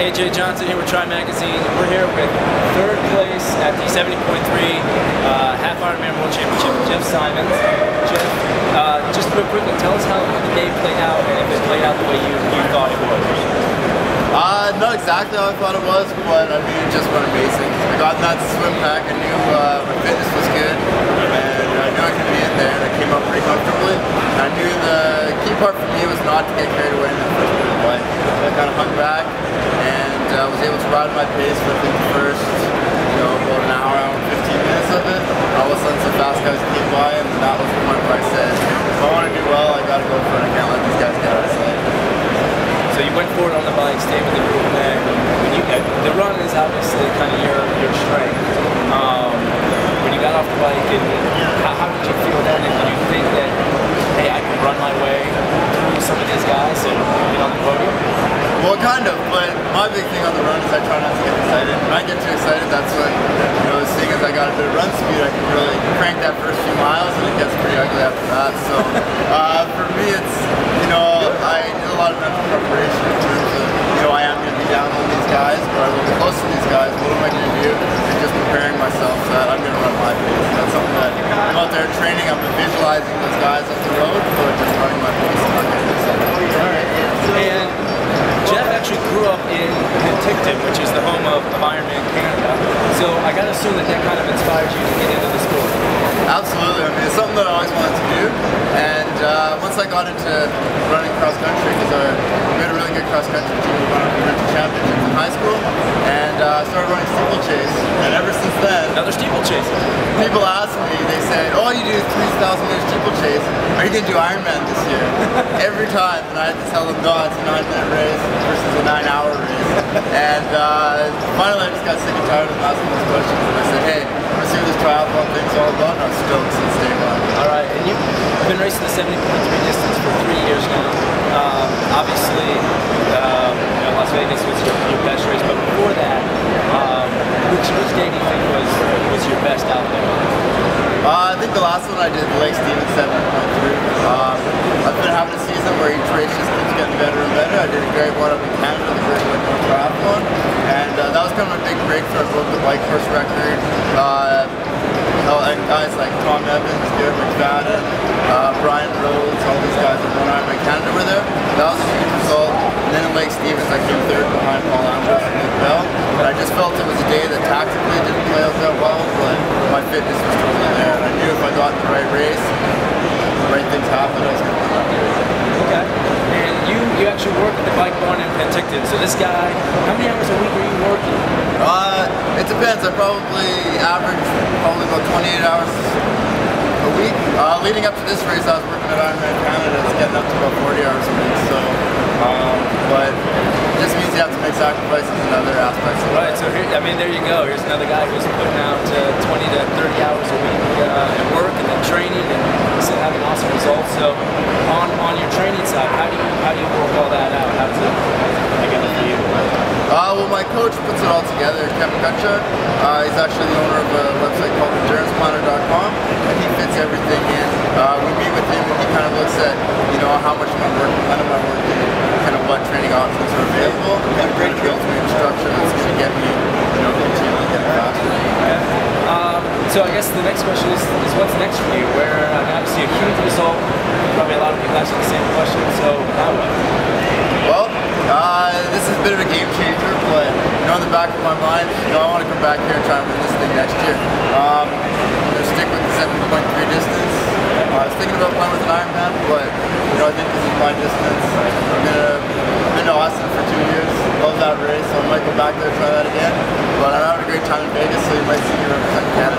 AJ Johnson here with Tri Magazine. We're here with third place at the 70.3 Half Ironman World Championship with Jeff Symmonds. Jeff, just real quickly, tell us how the day played out and if it played out the way you thought it would. Not exactly how I thought it was, but I mean, it just went amazing. I got in that swim pack, I knew my fitness was good, and I knew I could be in there, and I came up pretty comfortably. I knew the key part for me was not to get carried away in the first bit of play. So I kind of hung back, and was able to ride my pace for the first, about an hour and 15 minutes of it. All of a sudden, some fast guys came by, and that was the point where I said, if I want to do well, I got to go for it. I can't let these guys get out of sight. So you went forward on the bike, stayed with the group there. The run is obviously kind of your strength. When you got off the bike, and how did you feel then? And did you think that, hey, I can run my way through some of these guys and get on the podium? Well, kind of, but my big thing on the run is I try not to get excited. When I get too excited, that's when, seeing as I got a bit of run speed, I can really crank that first few miles, and it gets pretty ugly after that. So for me, it's, I did a lot of mental preparation in terms of, I am going to be down on these guys, but I will be close to these guys. What am I going to do? And just preparing myself so that I'm going to run my pace. That's something that I'm out there training. I'm visualizing those guys up the road, but just running my pace and not getting excited. All right. And Jeff actually grew up in Penticton, which is the home of Ironman Canada. So I got to assume that kind of inspired you to get into the sport. Absolutely. I mean, it's something that I always wanted to do. And once I got into running cross country, because we had a really good cross country team, we won country championships in high school, and I started running steeplechase. And ever since then, another steeplechase. People ask me, they say, "Oh, you do 3,000-meter steeplechase. Are you going to do Ironman this year?" Every time, and I had to tell them, "No, it's a 9-minute race versus a 9-hour race." And finally, I just got sick and tired of asking those questions, and I said, "Hey, I'm going to see what this triathlon thing's all about." And I'm stoked since day one. All right, and you've been racing the 70.3 distance for 3 years now. Obviously, Las Vegas was your best race, but before that, which day do you think was your best out there? I think the last one I did, Lake Stevens 7.3. I've been having a season where each race just keeps getting better and better. I did a great one up in Canada, the Great White North Triathlon, and that was kind of a big breakthrough. I broke the bike course record. And guys like Tom Evans, Garrett McFadden, Brian Rhodes, all these guys that won Ironman Canada were there. That was a huge result. And then in Lake Stevens, I came third behind Paul Ambrose and Luke Bell. And I just felt it was a day that tactically didn't play out that well, but my fitness was totally there. And I knew if I got in the right race, the right things happened, I was going to win that race. Okay. And you actually work at the Bike Barn in Penticton. So this guy, how many hours a week are you working? It depends. I probably average about 28 hours a week. Leading up to this race, I was working at Ironman Canada. It's getting up to about 40 hours a week. So, but it just means you have to make sacrifices in other aspects of Right. So here, there you go. Here's another guy who's putting out 20 to 30 hours a week at work and then training and still having awesome results. So, on your training side, how do you work all that out? How does it together for you? Well, my coach puts it all together, Kevin Kutchuk. He's actually the owner of a website called EndurancePlanner.com, and he fits everything in. We meet with him, and he kind of looks at, how much am I working, when am I working, kind of what training options are available, and kind of builds me a structure that's going to get me, continually getting faster. Okay. So I guess the next question is what's next for you? Obviously a huge result. Probably a lot of people asking the same question. So now what? Well, this is a bit of a game changer, but in the back of my mind, I want to come back here and try and win this thing next year. I'm going to stick with the 7.3 distance. I was thinking about playing with an Ironman, but I think this is my distance. I've been to Austin for 2 years. Love that race, so I might go back there and try that again. But I'm having a great time in Vegas, so you might see me represent Canada.